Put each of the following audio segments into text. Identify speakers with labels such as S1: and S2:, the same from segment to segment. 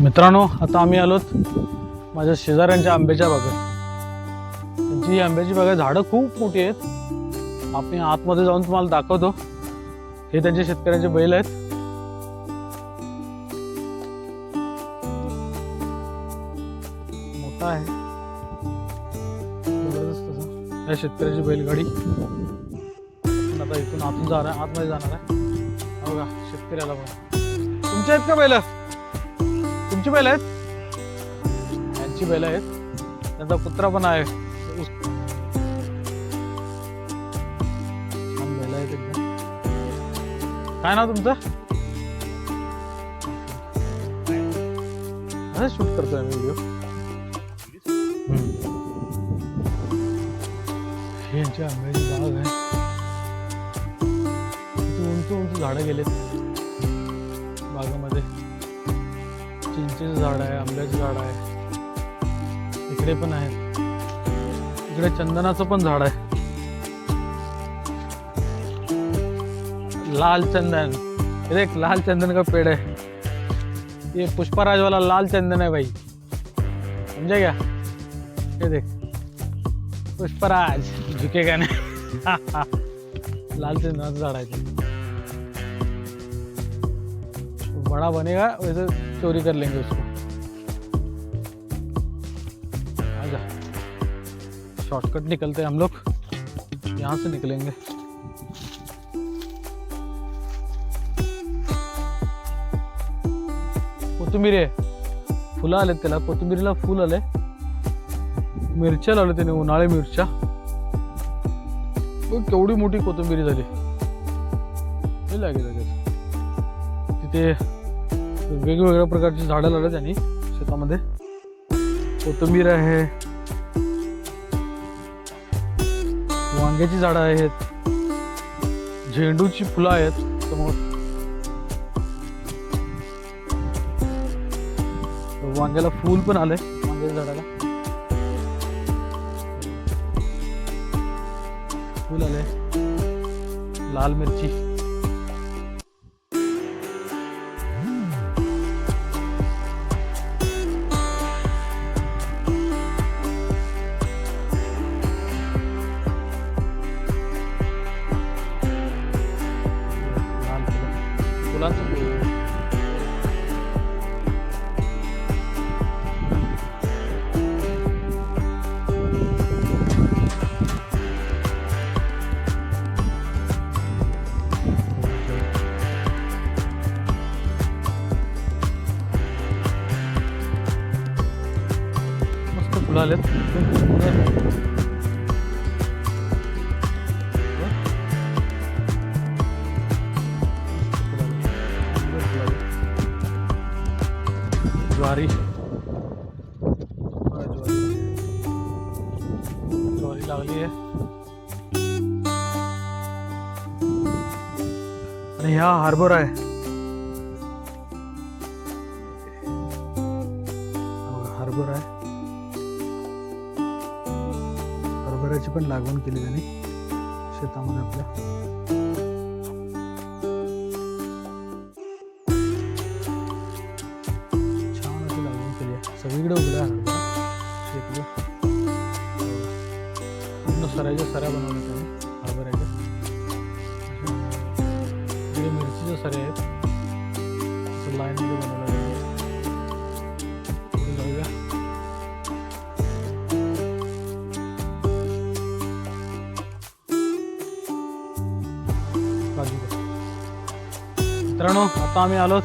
S1: मित्रांनो, आता आम्ही आलोत माझ्या शेजाऱ्यांच्या आंब्याच्या बागेत. त्यांची ही आंब्याची बाग आहे, झाडं खूप मोठी आहेत. आपण आतमध्ये जाऊन तुम्हाला दाखवतो. हे त्यांचे शेतकऱ्यांचे बैल आहेत. मोठा आहे जबरदस्त तसा. या शेतकऱ्याची बैलगाडी आता इथून आतून जाणार, आतमध्ये जाणार आहे. बघा शेतकऱ्याला बघा. तुमचे आहेत का बैल? तुमची बैल आहेत? यांची बैल आहेत. त्यांचा कुत्रा पण आहे. छान बैल आहेत एकदम. काय नाव तुमचं? असं शूट करतोय आम्ही व्हिडिओ. ही यांची आंब्याची बाग आहे. उंच उंच झाडं गेलेत बागेमध्ये. चिंचेचं झाड आहे, आंब्याचं झाड आहे, इकडे पण आहे. इकडे चंदनाचं पण झाड आहे. लाल चंदन, ये देख लाल चंदन का पेड़ है. ये पुष्पराज वाला लाल चंदन है भाई, समझे क्या? ये देख पुष्पराज झुकेगा नहीं. लाल चंदनाचं झाड आहे ते. बड़ा बनेगा वैसे चोरी कर लेंगे उसको. आजा, शॉर्टकट निकलते हैं हम लोग, यहाँ से निकलेंगे. कोथिंबीर आहे, फुलं आलेत त्याला. कोथिंबीरीला फुल आले. मिरच्या लावले त्याने, उन्हाळी मिरच्या. केवढी मोठी कोथिंबीरी झाली. हे लागेल तिथे वेगवेगळ्या प्रकारची झाडं लावले त्यांनी शेतामध्ये. कोथिंबीर आहे, वांग्याची झाडं आहेत, झेंडूची फुलं आहेत समोर. वांग्याला फूल पण आलंय वांग्याच्या झाडाला. फूल आले. लाल मिरची, फुलांचं फूल. मस्त फुलं आलेत. ज्वारी, ज्वारी लागली आहे. आणि ह्या हरभरा आहे. हरभरा आहे. हरभऱ्याची पण लागवड केली त्यांनी शेतामध्ये आपल्या. सगळीकडे उघड्या हरभरा शेतीला. पूर्ण सऱ्याच्या सऱ्या बनवल्या त्यांनी हरभऱ्याच्या. इकडे मिरचीच्या सऱ्या आहेत, असं लाईनमध्ये बनवल्या त्यांनी. जाऊया. काजू. मित्रांनो, आता आम्ही आलोत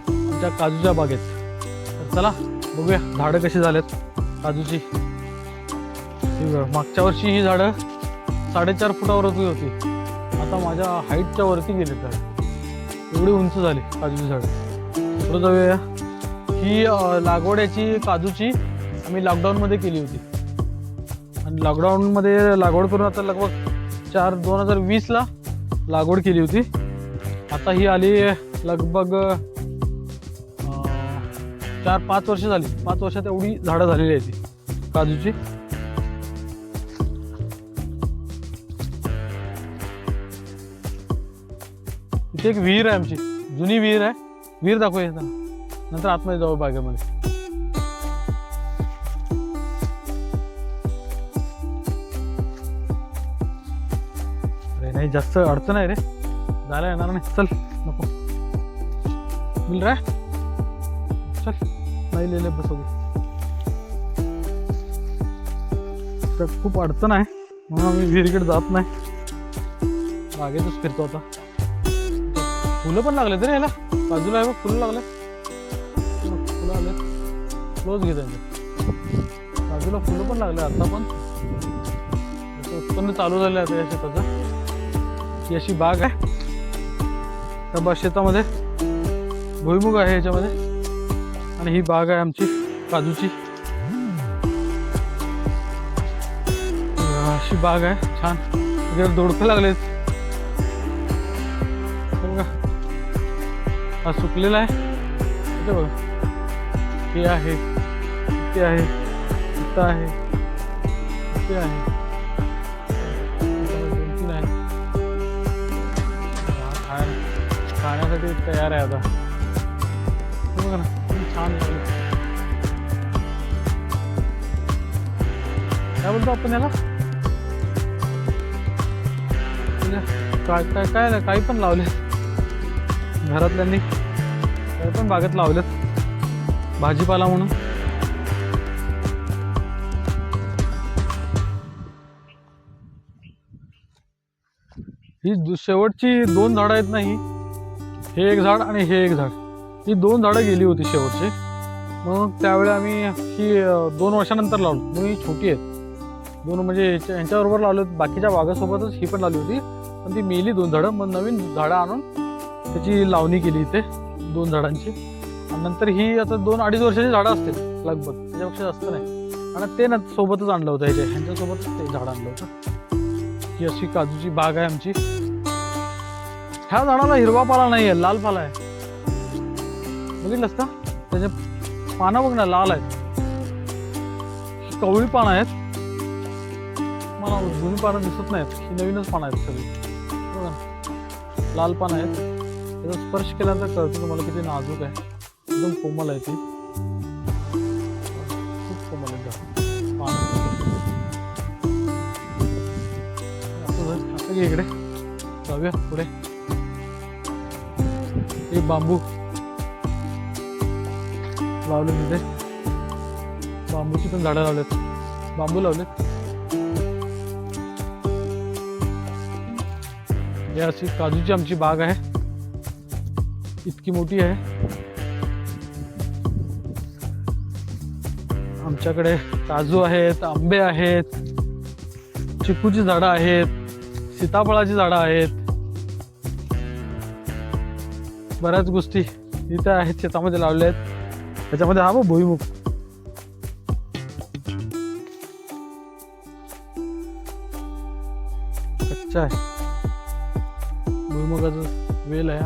S1: आमच्या काजूच्या बागेत. तर चला बघूया झाडं कशी झालेत काजूची. मागच्या वर्षी ही झाडं 4.5 फुटावरती होती. आता माझ्या हाईटच्या वरती गेली. तर एवढी उंच झाली काजूची झाडं. पुढे जाऊया. ही लागवड्याची काजूची आम्ही लॉकडाऊनमध्ये केली होती. आणि लॉकडाऊनमध्ये लागवड करून आता लगभग 2020ला लागवड केली होती. आता ही आली लगभग 4-5 वर्ष झाली. 5 वर्षात एवढी झाडं झालेली आहे ती काजूची. इथे एक विहीर आहे आमची, जुनी विहीर आहे. विहीर दाखवूया. नंतर आतमध्ये जाऊ बागेमध्ये. अरे नाही जास्त अडचण आहे रे, जायला येणार नाही. चल नको मिल रे, चल नाही लिहिले बसवू. तर खूप अडचण आहे म्हणून आम्ही विहिरीकडे जात नाही, बागेतच फिरतो. आता फुलं पण लागले तरी ह्याला, बाजूला आहे बघ फुलं लागले, फुलं आले. क्लोज घे त्यांचे, बाजूला फुलं पण लागले. आता पण उत्पन्न चालू झालं आता या शेताचं. ही अशी बाग आहे. त्या शेतामध्ये भुईमुग आहे ह्याच्यामध्ये, आणि ही बाग आहे आमची काजूची. अशी बाग आहे छान, वगैरे दोडकं लागलेत बघा. हा सुकलेला आहे इथे बघा, हे आहे, इथे आहे, इथं आहे, इथे आहे, 2-3 आहे. खाण्यासाठी तयार आहे आता बघा ना, छान लागले. काय बोलतो आपण याला, काय काय काय काही पण लावले घरातल्यांनी, काही पण बागेत लावलेत भाजीपाला म्हणून. ही शेवटची 2 झाडं आहेत ना, हे एक झाड आणि हे एक झाड, ही 2 झाडं गेली होती शेवटची. मग त्यावेळी आम्ही ही 2 वर्षानंतर लावलो. मग ही छोटी आहेत 2, म्हणजे यांच्याबरोबर लावलेत, बाकीच्या बागासोबतच ही पण लावली होती, पण ती मेली 2 झाडं. मग नवीन झाडं आणून त्याची लावणी केली इथे 2 झाडांची. आणि नंतर ही आता 2-2.5 वर्षाची झाडं असतील लगभग, त्याच्यापेक्षा जास्त नाही. आणि ते ना सोबतच आणलं होतं, ह्यांच्यासोबतच ते झाड आणलं होतं. ही अशी काजूची बाग आहे आमची. ह्या झाडाला हिरवा पाला नाही आहे, लाल पाला आहे. बघितलंस का, त्याचे पानं बघ ना लाल आहेत. कवळी पानं आहेत, मला जुनी पानं दिसत नाहीत, ही नवीनच पानं आहेत सगळी बघा ना, लाल पानं आहेत. त्याचा स्पर्श केल्यानंतर कळतं तुम्हाला किती नाजूक आहे, एकदम कोमल आहे ती, खूप कोमल आहे पानं. असं घे इकडे, जाऊया पुढे. हे बांबू लावले तिथे, बांबूची पण झाडं लावलेत, बांबू लावलेत. ही अशी काजूची आमची बाग आहे, इतकी मोठी आहे. आमच्याकडे काजू आहेत, आंबे आहेत, चिकूची झाडं आहेत, सीताफळाची झाडं आहेत, बऱ्याच गोष्टी इथं आहेत शेतामध्ये लावल्या आहेत. त्याच्यामध्ये हा बघ भुईमुग, कच्चा आहे, भुईमुगाचं वेल आहे.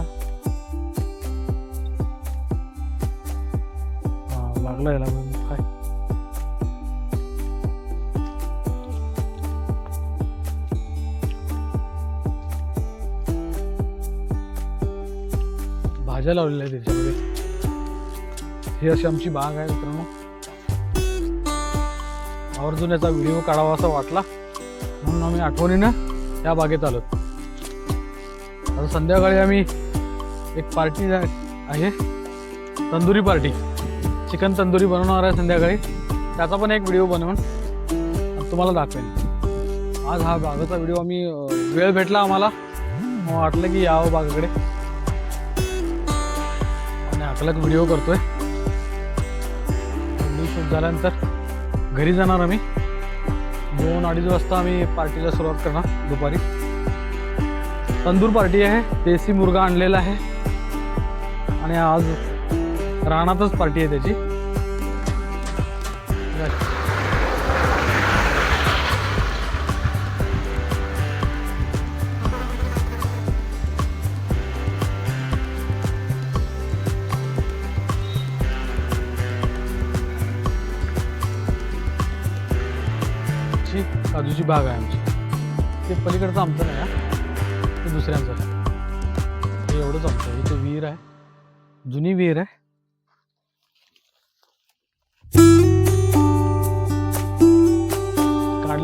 S1: हा लागला याला भुईमुग, काय भाज्या लावलेल्या आहेत त्याच्यामध्ये. ही अशी आमची बाग आहे मित्रांनो. आवर्जून याचा व्हिडिओ काढावा असा वाटला म्हणून आम्ही आठवणीनं या बागेत आलो. आता संध्याकाळी आम्ही एक पार्टी आहे, तंदुरी पार्टी, चिकन तंदुरी बनवणार आहे संध्याकाळी. त्याचा पण एक व्हिडिओ बनवून तुम्हाला दाखवेल. आज हा बागेचा व्हिडिओ आम्ही वेळ भेटला आम्हाला, मग वाटलं की यावं बागेकडे आणि आपल्याच व्हिडिओ करतोय. शूट झाल्यानंतर घरी जाणार आम्ही. 2-2:30 वाजता आम्ही पार्टीला सुरुवात करणार दुपारी. तंदूर पार्टी आहे, देसी मुर्गा आणलेला आहे आणि आज रानातच पार्टी आहे त्याची. काजूची बाग आहे आमची. ते पलीकडचं आमचं नाही आहे, ते दुसऱ्यांचं. हे एवढंच आमचं. इथे विहीर आहे, जुनी विहीर आहे.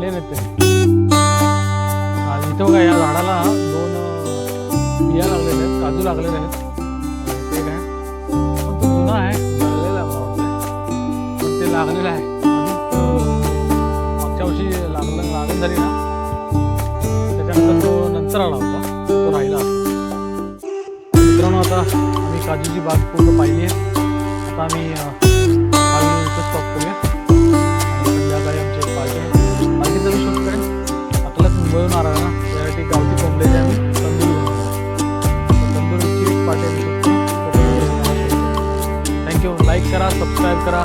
S1: काढले नाहीत ते. इथं बघा या झाडाला 2 बिया लागलेल्या आहेत, काजू लागलेले आहेत. ते काय पण तो जुना आहे, जळलेला आहे मला वाटतं, पण ते लागलेलं आहे. मागच्या वर्षी लागण झाली ना, त्याच्यानंतर तो नंतर आला होता, तो राहिला. मित्रांनो आता आम्ही काजूची बाग पूर्ण पाहिली आहे. आता आम्ही इथं स्टॉप करूया आणि संध्याकाळी आमची एक पार्टी आहे. बाकीचा शूट करेन. आपल्याला मुंबईहून येणार आहे ना, त्यासाठी गावठी कोंबड्याचे आम्ही तंदूर बनवणार. तंदूरची एक पार्टी आम्ही शूट करू. थँक्यू. लाईक करा, सबस्क्राईब करा.